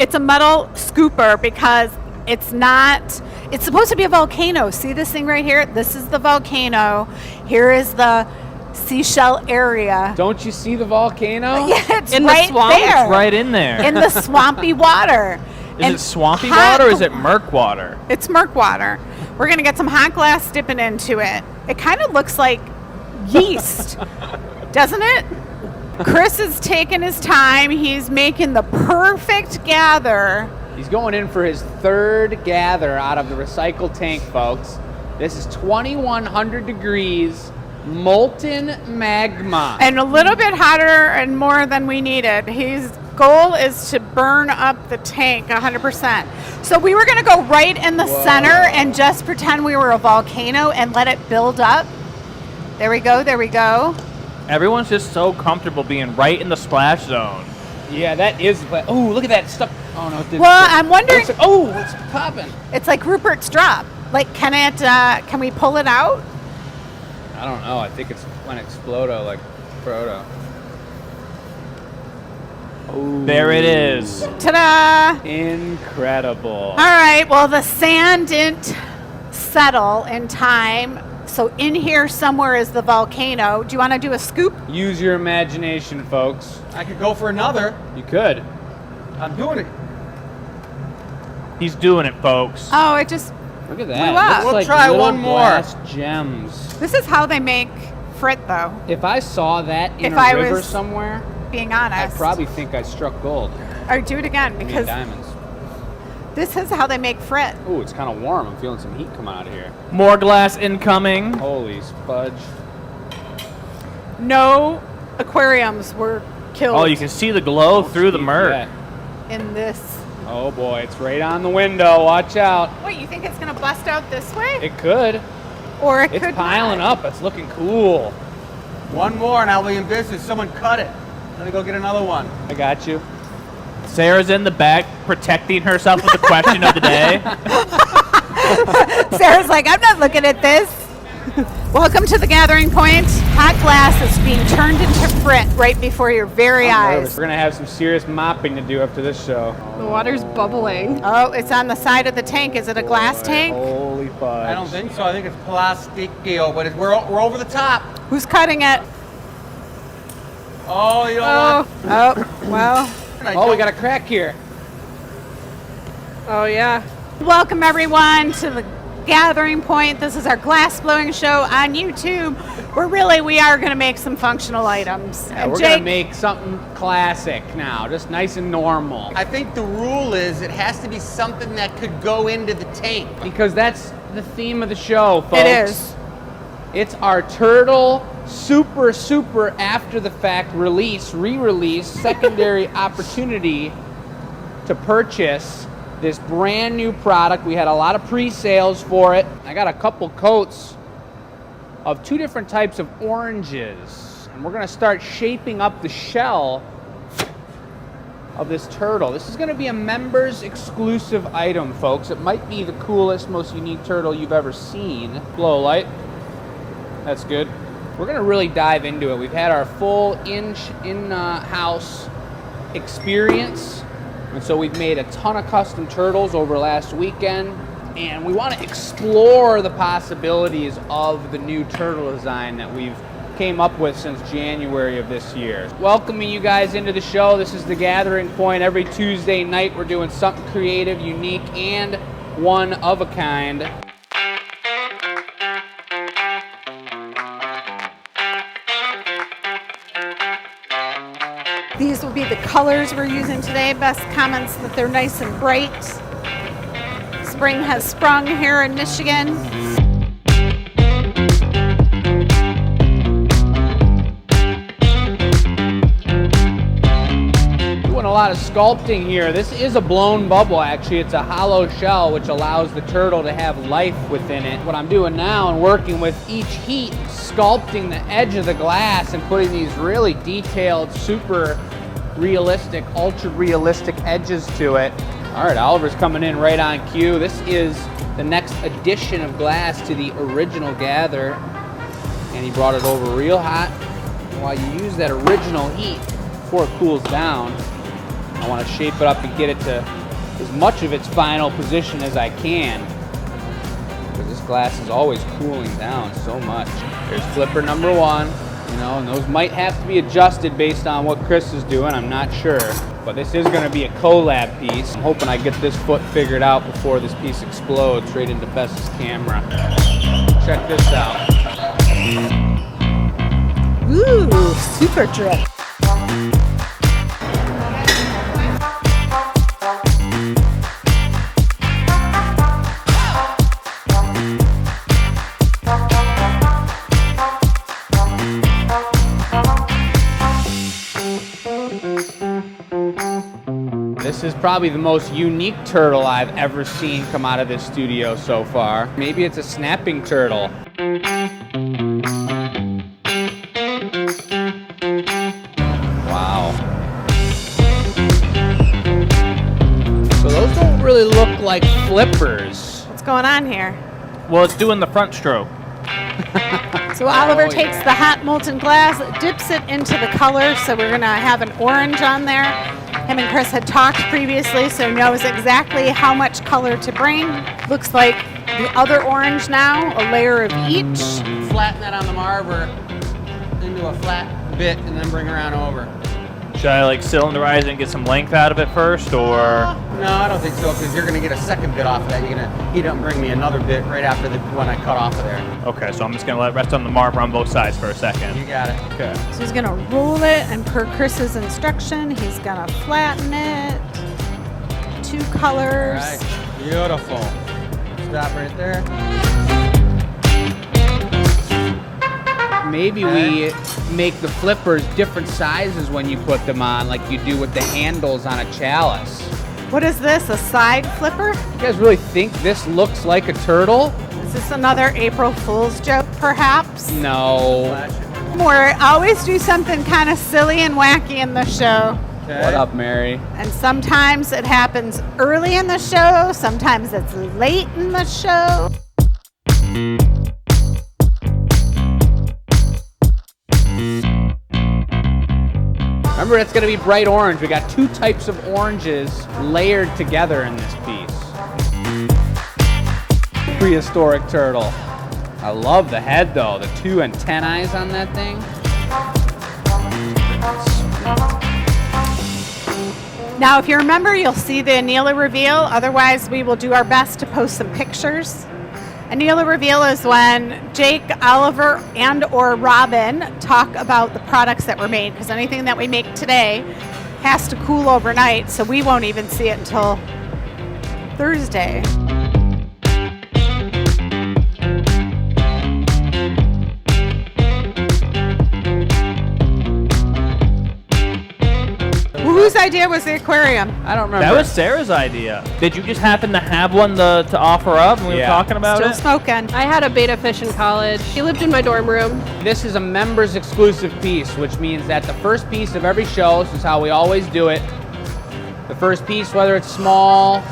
It's a metal scooper because it's supposed to be a volcano. See this thing right here? This is the volcano. Here is the seashell area. Don't you see the volcano? Yeah, it's In right the swamp? there. It's right in there. In the swampy water. Is it swampy water or is it murk water? It's murk water. We're going to get some hot glass dipping into it. It kind of looks like yeast, doesn't it? Chris is taking his time. He's making the perfect gather. He's going in for his third gather out of the recycled tank, folks. This is 2,100 degrees molten magma. And a little bit hotter and more than we needed. His goal is to burn up the tank 100%. So we were going to go right in the center and just pretend we were a volcano and let it build up. There we go, there we go. Everyone's just so comfortable being right in the splash zone. Yeah, that is. Oh, look at that stuff. Oh no, it didn't. Well, I'm wondering. It's popping. It's like Rupert's drop. Like, can we pull it out? I don't know. I think it's when Explodo, like Frodo. Oh, There it is. Ta-da! incredible. All right, well, the sand didn't settle in time. So in here somewhere is the volcano. Do you want to do a scoop? Use your imagination, folks. I could go for another. You could. I'm doing it. He's doing it, folks. Oh, it just... Look at Blew that. up. Looks We'll like try little one more. glass gems. This is how they make frit, though, If I saw that in If a I river was- somewhere, being I honest. probably think I struck gold. Or do it again, I mean, because diamonds. this is how they make frit. Ooh, it's kind of warm. I'm feeling some heat coming out of here. More glass incoming. Holy fudge. No aquariums were killed Oh, you can see the glow through the murk. Yeah. in this. Oh boy, it's right on the window. Watch out. Wait, you think it's going to bust out this way? It could. Or it It's could piling not. up. It's looking cool. One more and I'll be in business. Someone cut it. Let me go get another one. I got you. Sarah's in the back protecting herself with the question of the day. Sarah's like, I'm not looking at this. Welcome to the gathering point. Hot glass is being turned into frit right before your very I'm nervous. eyes. We're gonna have some serious mopping to do after this show. The water's bubbling. Oh, it's on the side of the tank. Is it a glass Boy, tank? Holy fudge. I don't think so. I think it's plasticio, but we're over the top. Who's cutting it? Oh, you know Oh, well. what? Oh, we got a crack here. Oh, yeah. Welcome everyone to the gathering point. This is our glass blowing show on YouTube, where really we are going to make some functional items. Yeah, And we're Jake, gonna make something classic now, just nice and normal. I think the rule is it has to be something that could go into the tank. Because that's the theme of the show, folks. It is. It's our Turtle super after the fact re-release, secondary opportunity to purchase this brand new product. We had a lot of pre-sales for it. I got a couple coats of two different types of oranges, and we're gonna start shaping up the shell of this turtle. This is gonna be a members exclusive item, folks. It might be the coolest, most unique turtle you've ever seen. Blow light. That's good. We're gonna really dive into it. We've had our full in-house experience, and so we've made a ton of custom turtles over last weekend, and we want to explore the possibilities of the new turtle design that we've came up with since January of this year. Welcoming you guys into the show. This is the gathering point. Every Tuesday night we're doing something creative, unique, and one of a kind. These will be the colors we're using today. Best comments that they're nice and bright. Spring has sprung here in Michigan. Doing a lot of sculpting here. This is a blown bubble, actually. It's a hollow shell, which allows the turtle to have life within it. What I'm doing now and working with each heat, sculpting the edge of the glass and putting these really detailed, super realistic, ultra realistic edges to it. All right, Oliver's coming in right on cue. This is the next edition of glass to the original gather, and he brought it over real hot. And while you use that original heat before it cools down, I want to shape it up and get it to as much of its final position as I can. Because this glass is always cooling down so much. Here's flipper number 1. You know, and those might have to be adjusted based on what Chris is doing. I'm not sure. But this is going to be a collab piece. I'm hoping I get this foot figured out before this piece explodes right into Bess's camera. Check this out. Ooh, super drip. This is probably the most unique turtle I've ever seen come out of this studio so far. Maybe it's a snapping turtle. Wow. So those don't really look like flippers. What's going on here? Well, it's doing the front stroke. So Oliver Oh, takes yeah. the hot molten glass, dips it into the color, so we're gonna have an orange on there. Him and Chris had talked previously, so he knows exactly how much color to bring. Looks like the other orange now, a layer of each. Flatten that on the marver into a flat bit and then bring around over. Should I like cylinderize it and get some length out of it first, or? No, I don't think so, because you're going to get a second bit off of that. You're going to heat up and bring me another bit right after the one I cut off of there. Okay, so I'm just gonna let it rest on the marker on both sides for a second. You got it. Okay. So he's gonna roll it, and per Chris's instruction, he's gonna flatten it. 2 colors. All right. Beautiful. Stop right there. Maybe we make the flippers different sizes when you put them on, like you do with the handles on a chalice. What is this, a side flipper? You guys really think this looks like a turtle? Is this another April Fool's joke, perhaps? No. Flash it. We always do something kind of silly and wacky in the show. Okay. What up, Mary? And sometimes it happens early in the show, sometimes it's late in the show. Remember, it's going to be bright orange. We got 2 types of oranges layered together in this piece. Prehistoric turtle. I love the head, though. The 2 antennae on that thing. Now, if you remember, you'll see the Anila reveal. Otherwise, we will do our best to post some pictures. Anila reveal is when Jake, Oliver, and or Robin talk about the products that were made, because anything that we make today has to cool overnight, so we won't even see it until Thursday. Whose idea was the aquarium? I don't remember. That was Sarah's idea. Did you just happen to have one to offer up when we were Yeah. talking about Still it? smoking. I had a beta fish in college. He lived in my dorm room. This is a members exclusive piece, which means that the first piece of every show, this is how we always do it. The first piece, whether it's small,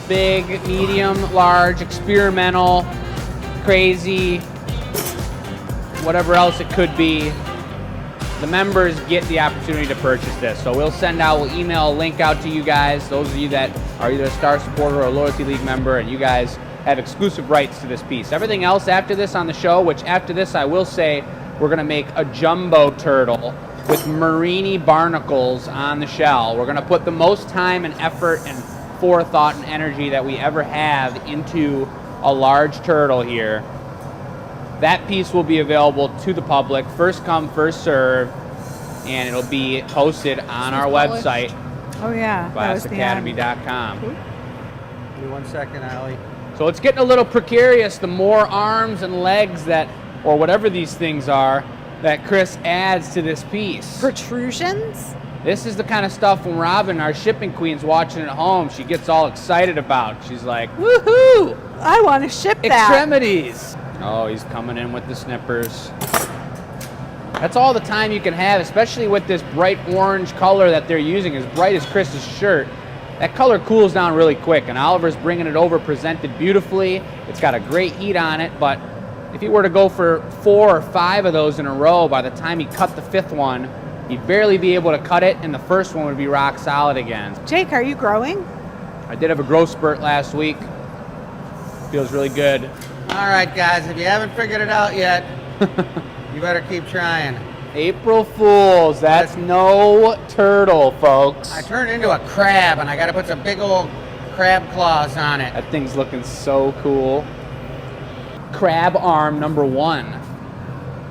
big, medium, large, experimental, crazy, whatever else it could be, the members get the opportunity to purchase this. So we'll email a link out to you guys, those of you that are either a Star supporter or a Loyalty League member, and you guys have exclusive rights to this piece. Everything else after this on the show, which after this I will say, we're gonna make a jumbo turtle with Marini barnacles on the shell. We're gonna put the most time and effort and forethought and energy that we ever have into a large turtle here. That piece will be available to the public, first come, first serve, and it'll be posted on our website, Oh yeah, that was the end. glassacademy.com. Give me 1 second, Allie. So it's getting a little precarious. The more arms and legs that, or whatever these things are, that Chris adds to this piece. Protrusions? This is the kind of stuff when Robin, our shipping queen's watching at home, she gets all excited about. She's like, woohoo! I want to ship that. Extremities! Oh, he's coming in with the snippers. That's all the time you can have, especially with this bright orange color that they're using, as bright as Chris's shirt. That color cools down really quick, and Oliver's bringing it over presented beautifully. It's got a great heat on it, but if he were to go for 4 or 5 of those in a row, by the time he cut the 5th one, You'd barely be able to cut it, and the first one would be rock solid again. Jake, are you growing? I did have a growth spurt last week. Feels really good. All right, guys, if you haven't figured it out yet, you better keep trying. April Fools, that's no turtle, folks. I turned into a crab, and I got to put some big old crab claws on it. That thing's looking so cool. Crab arm number 1.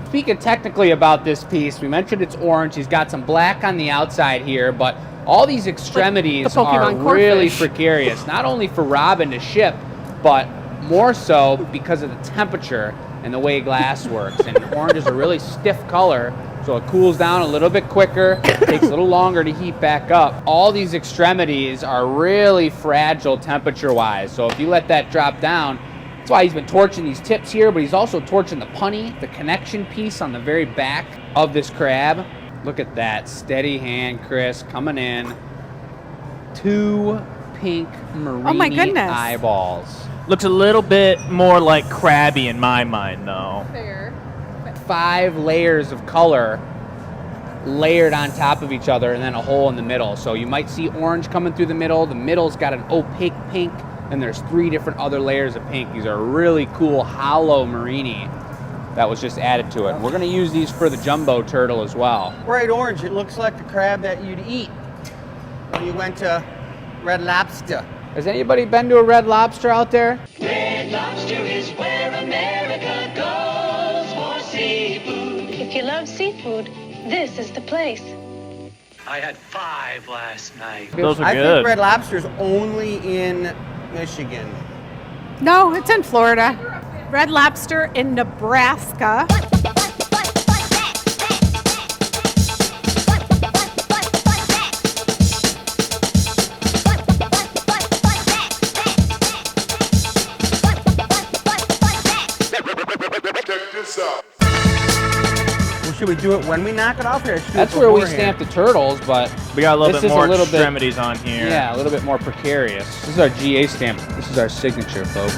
Speaking technically about this piece, we mentioned it's orange. He's got some black on the outside here, but all these extremities the are Pokemon really cornfish. precarious, not only for Robin to ship, but more so because of the temperature and the way glass works. And orange is a really stiff color, so it cools down a little bit quicker, takes a little longer to heat back up. All these extremities are really fragile temperature-wise, so if you let that drop down, that's why he's been torching these tips here, but he's also torching the punny, the connection piece on the very back of this crab. Look at that, steady hand, Chris, coming in. 2 pink Oh my marini goodness. eyeballs. Looks a little bit more like crabby in my mind, though. Fair. 5 layers of color layered on top of each other, and then a hole in the middle. So you might see orange coming through the middle. The middle's got an opaque pink, and there's 3 different other layers of pink. These are really cool hollow marini that was just added to it. We're gonna use these for the jumbo turtle as well. Bright orange, it looks like the crab that you'd eat when you went to Red Lobster. Has anybody been to a Red Lobster out there? Red Lobster is where America goes for seafood. If you love seafood, this is the place. I had 5 last night. Those are I good. think Red Lobster's only in Michigan. No, it's in Florida. Red Lobster in Nebraska. Well, should we do it when we knock it off here? That's where we stamp the turtles, but We got a little this bit is more a little bit, extremities on here. yeah, a little bit more precarious. This is our GA stamp. This is our signature, folks.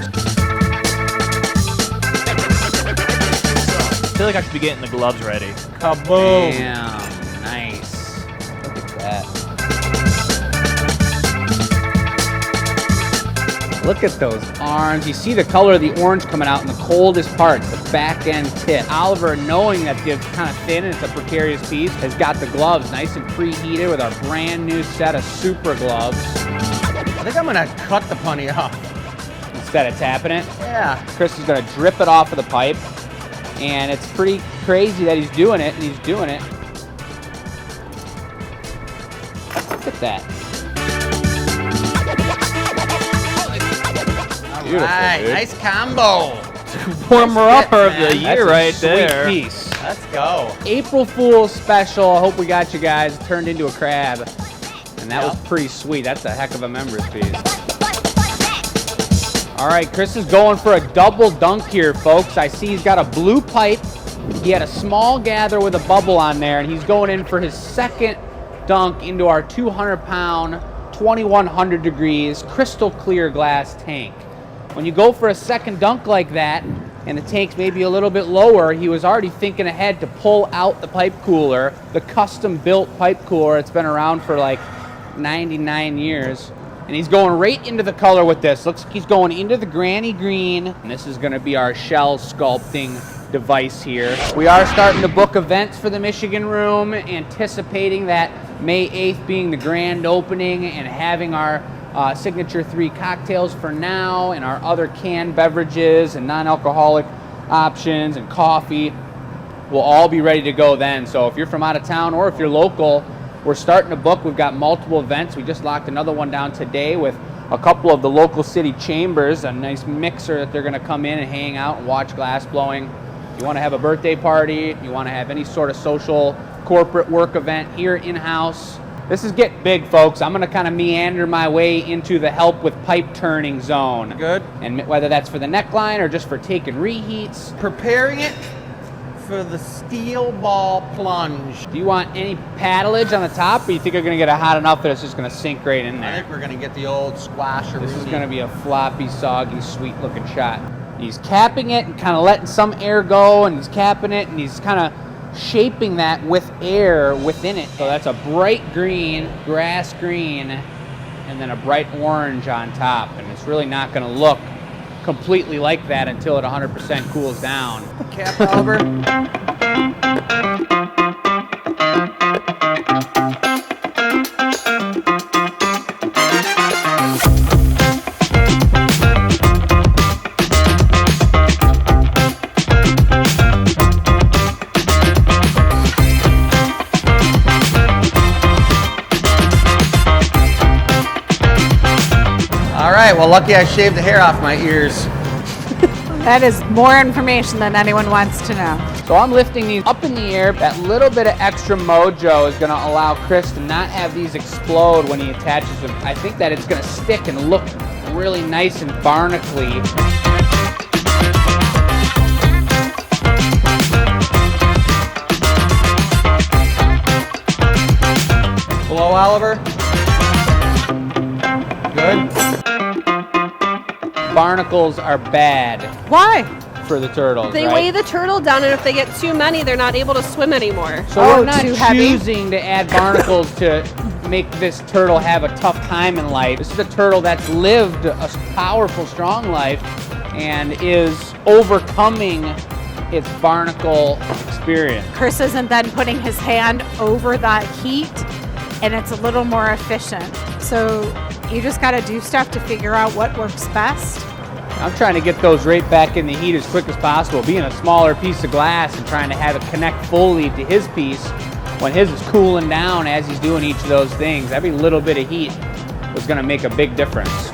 I feel like I should be getting the gloves ready. Kaboom. Damn, nice. Look at that. Look at those arms. You see the color of the orange coming out in the coldest parts, the back end tip. Oliver, knowing that it's kind of thin and it's a precarious piece, has got the gloves nice and preheated with our brand new set of super gloves. I think I'm gonna cut the punny off. Instead of tapping it, Yeah. Chris is gonna drip it off of the pipe. And it's pretty crazy that he's doing it, and he's doing it. Look at that. Beautiful, Right, dude. nice combo. Warmer-upper of the man. year That's a right sweet there. piece. Let's go. April Fool's special. I hope we got you guys. It turned into a crab. And that was Yep. pretty sweet. That's a heck of a members piece. All right, Chris is going for a double dunk here, folks. I see he's got a blue pipe. He had a small gather with a bubble on there, and he's going in for his second dunk into our 200-pound, 2100 degrees, crystal clear glass tank. When you go for a second dunk like that, and the tank's maybe a little bit lower, he was already thinking ahead to pull out the pipe cooler, the custom-built pipe cooler. It's been around for like 99 years. And he's going right into the color with this. Looks like he's going into the granny green. And this is going to be our shell sculpting device here. We are starting to book events for the Michigan Room, anticipating that May 8th being the grand opening and having our signature 3 cocktails for now and our other canned beverages and non-alcoholic options and coffee will all be ready to go then. So if you're from out of town or if you're local, we're starting to book. We've got multiple events. We just locked another one down today with a couple of the local city chambers, a nice mixer that they're going to come in and hang out and watch glass blowing. You want to have a birthday party, you want to have any sort of social corporate work event here in-house. This is getting big, folks. I'm going to kind of meander my way into the help with pipe turning zone. Good. And whether that's for the neckline or just for taking reheats. Preparing it for the steel ball plunge. Do you want any paddleage on the top, or you think you're going to get it hot enough that it's just going to sink right in I there? think we're gonna get the old squasher. This is going to be a floppy, soggy, sweet-looking shot. He's capping it and kind of letting some air go, and he's capping it, and he's kind of shaping that with air within it. So that's a bright green, grass green, and then a bright orange on top. And it's really not going to look completely like that until it 100% cools down. Cap, Oliver. All right, well, lucky I shaved the hair off my ears. That is more information than anyone wants to know. So I'm lifting these up in the air. That little bit of extra mojo is going to allow Chris to not have these explode when he attaches them. I think that it's going to stick and look really nice and barnacly. Blow, Oliver. Good. Barnacles are bad Why? for the turtles, They right? weigh the turtle down, and if they get too many, they're not able to swim anymore. So Oh, we're not too heavy? choosing to add barnacles to make this turtle have a tough time in life. This is a turtle that's lived a powerful, strong life and is overcoming its barnacle experience. Chris isn't then putting his hand over that heat, and it's a little more efficient. So you just got to do stuff to figure out what works best. I'm trying to get those right back in the heat as quick as possible, being a smaller piece of glass and trying to have it connect fully to his piece when his is cooling down as he's doing each of those things. Every little bit of heat was going to make a big difference.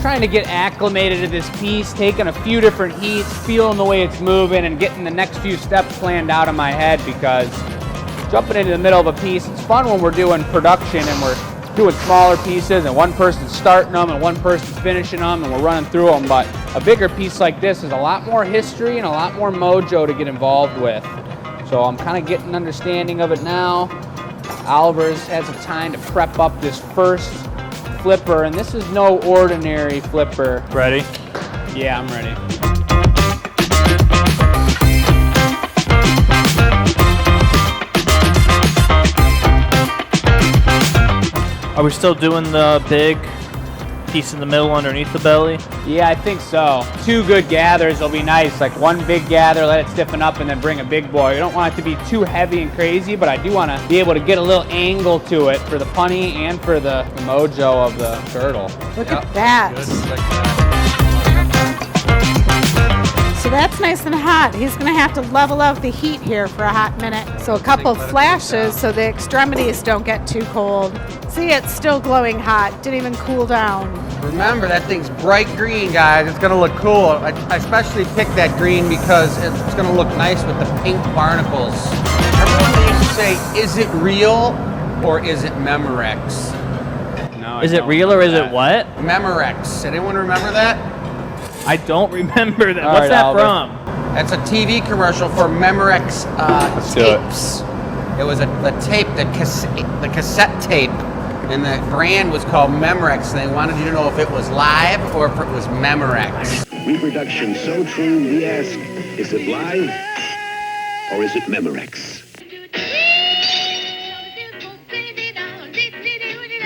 Trying to get acclimated to this piece, taking a few different heats, feeling the way it's moving, and getting the next few steps planned out in my head, because jumping into the middle of a piece, it's fun when we're doing production and we're doing smaller pieces and one person's starting them and one person's finishing them and we're running through them, but a bigger piece like this is a lot more history and a lot more mojo to get involved with. So I'm kind of getting an understanding of it now. Oliver's had some time to prep up this first flipper, and this is no ordinary flipper. Ready? Yeah, I'm ready. Are we still doing the big piece in the middle underneath the belly? Yeah, I think so. Two good gathers will be nice. Like one big gather, let it stiffen up, and then bring a big boy. You don't want it to be too heavy and crazy, but I do want to be able to get a little angle to it for the punny and for the mojo of the turtle. Look at that. So that's nice and hot. He's going to have to level out the heat here for a hot minute. So a couple flashes so the extremities don't get too cold. See, it's still glowing hot. Didn't even cool down. Remember, that thing's bright green, guys. It's going to look cool. I especially picked that green because it's going to look nice with the pink barnacles. Everyone used to say, is it real or is it Memorex? No, Is it real or is it what? Memorex. Anyone remember that? I don't remember that. All What's right, that Albert. from? That's a TV commercial for Memorex do it. tapes. It was the tape, the cassette tape, and the brand was called Memorex, and they wanted you to know if it was live or if it was Memorex. Reproduction so true, we ask, is it live or is it Memorex?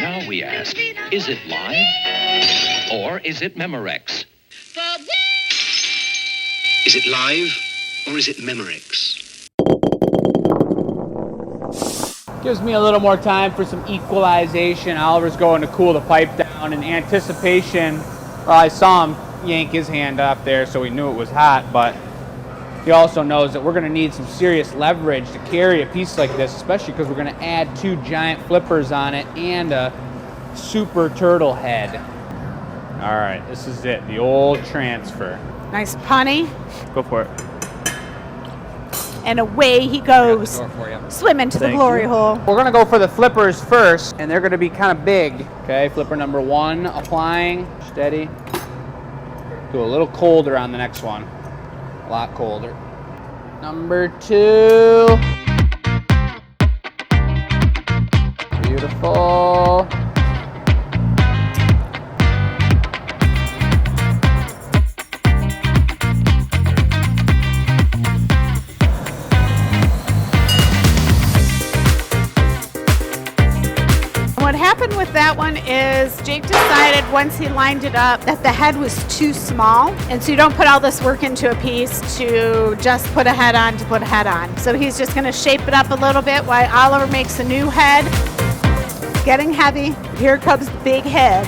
Now we ask, is it live or is it Memorex? Is it live or is it Memorex? Gives me a little more time for some equalization. Oliver's going to cool the pipe down in anticipation. Well, I saw him yank his hand up there, so he knew it was hot, but he also knows that we're going to need some serious leverage to carry a piece like this, especially because we're going to add two giant flippers on it and a super turtle head. All right, this is it, the old transfer. Nice punny. Go for it. and away he goes, Door for you. swimming to the Thank glory you. hole. We're gonna go for the flippers first, and they're gonna be kind of big. Okay, flipper number 1, applying, steady. Do a little colder on the next one. A lot colder. Number 2. Beautiful. What happened with that one is Jake decided once he lined it up that the head was too small, and so you don't put all this work into a piece to just put a head on to put a head on. So he's just going to shape it up a little bit while Oliver makes a new head. It's getting heavy. Here comes the big head.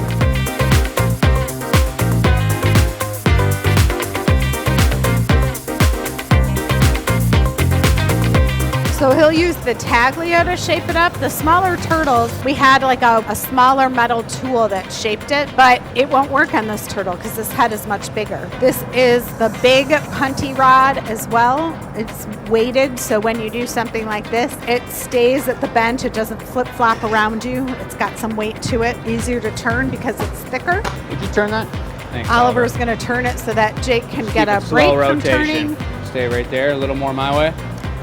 So he'll use the taglio to shape it up. The smaller turtles, we had like a smaller metal tool that shaped it, but it won't work on this turtle because this head is much bigger. This is the big punty rod as well. It's weighted, so when you do something like this, it stays at the bench. It doesn't flip-flop around you. It's got some weight to it, easier to turn because it's thicker. Would you turn that? Thanks, Oliver's going to turn it so that Jake can get a Keep it break slow from rotation. turning. Stay right there, a little more my way.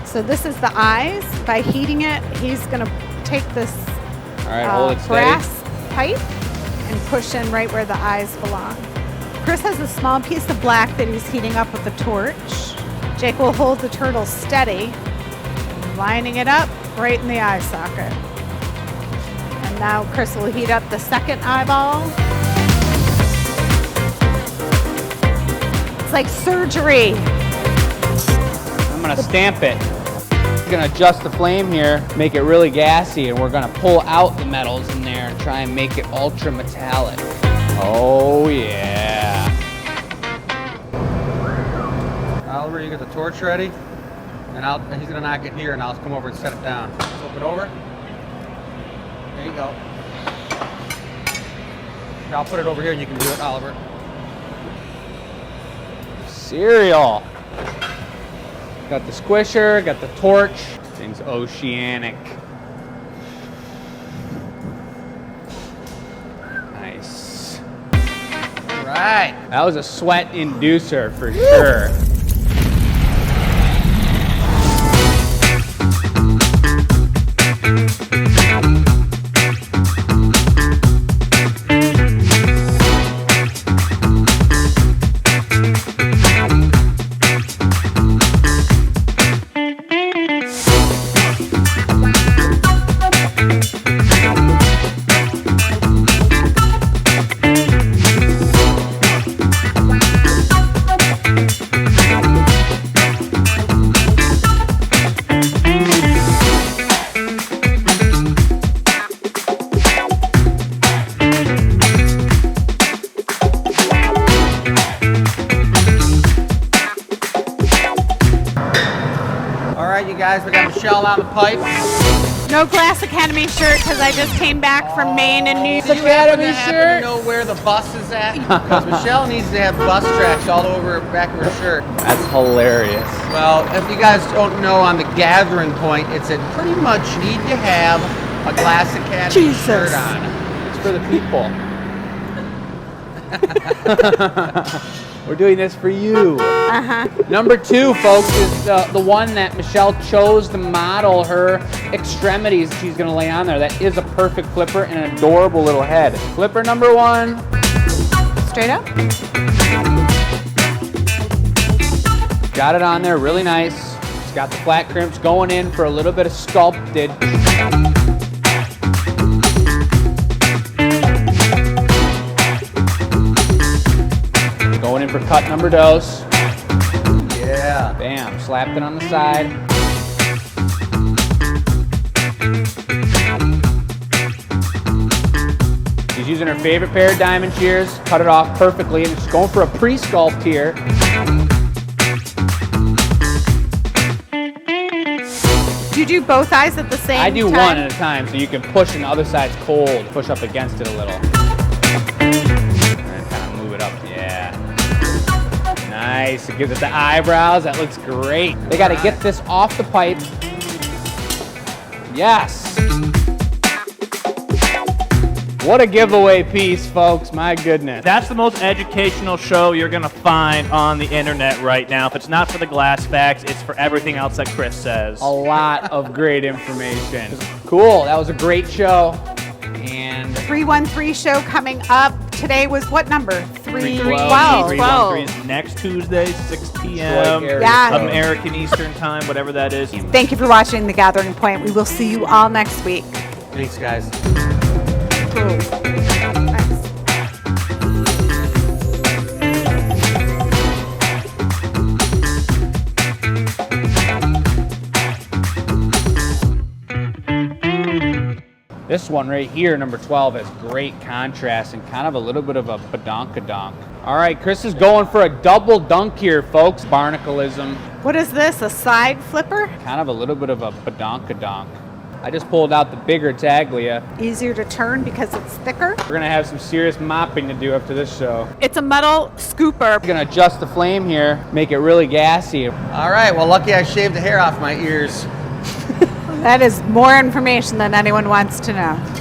So this is the eyes. By heating it, he's going to take this All right, hold it steady. brass pipe and push in right where the eyes belong. Chris has a small piece of black that he's heating up with a torch. Jake will hold the turtle steady, lining it up right in the eye socket. And now Chris will heat up the second eyeball. It's like surgery. I'm gonna stamp it. Gonna adjust the flame here, make it really gassy, and we're gonna pull out the metals in there and try and make it ultra metallic. Oh yeah. Oliver, you get the torch ready, and he's gonna knock it here, and I'll come over and set it down. Flip it over. There you go. Here, I'll put it over here, and you can do it, Oliver. Cereal. Got the squisher, got the torch. Thing's oceanic. Nice. All right. That was a sweat inducer for sure. Guys, we got Michelle on the pipe. No Glass Academy shirt because I just came back from Maine and New Do you happen to know where the bus is at? Because Michelle needs to have bus tracks all over the back of her shirt. That's hilarious. Well, if you guys don't know, on the gathering point, it's a pretty much need to have a Glass Academy shirt on. It's for the people. We're doing this for you. Number 2, folks, is the one that Michelle chose to model her extremities she's going to lay on there. That is a perfect flipper and an adorable little head. Flipper number 1. Straight up. Got it on there, really nice. It's got the flat crimps going in for a little bit of sculpted. Going in for cut number dos. Yeah. Bam, slapped it on the side. She's using her favorite pair of diamond shears, cut it off perfectly, and she's going for a pre-sculpt here. Do you do both eyes at the same time? I do one at a time, so you can push and the other side's cold. Push up against it a little. And kind of move it up, yeah. Nice. It gives it the eyebrows. That looks great. They got to get this off the pipe. Yes. What a giveaway piece, folks. My goodness. That's the most educational show you're going to find on the internet right now. If it's not for the glass facts, it's for everything else that Chris says. A lot of great information. Cool. That was a great show. And 313 show coming up. Today was what number? 312. 312. 313 is next Tuesday, 6 p.m. Yeah. American Eastern Time, whatever that is. Thank you for watching The Gathering Point. We will see you all next week. Thanks, guys. this one right here, number 12, has great contrast and kind of a little bit of a badonkadonk. All right, Chris is going for a double dunk here, folks. Barnacleism. What is this? A side flipper? Kind of a little bit of a badonkadonk. I just pulled out the bigger Taglia. Easier to turn because it's thicker. We're gonna have some serious mopping to do after this show. It's a metal scooper. We're gonna adjust the flame here, make it really gassy. All right, well, lucky I shaved the hair off my ears. That is more information than anyone wants to know.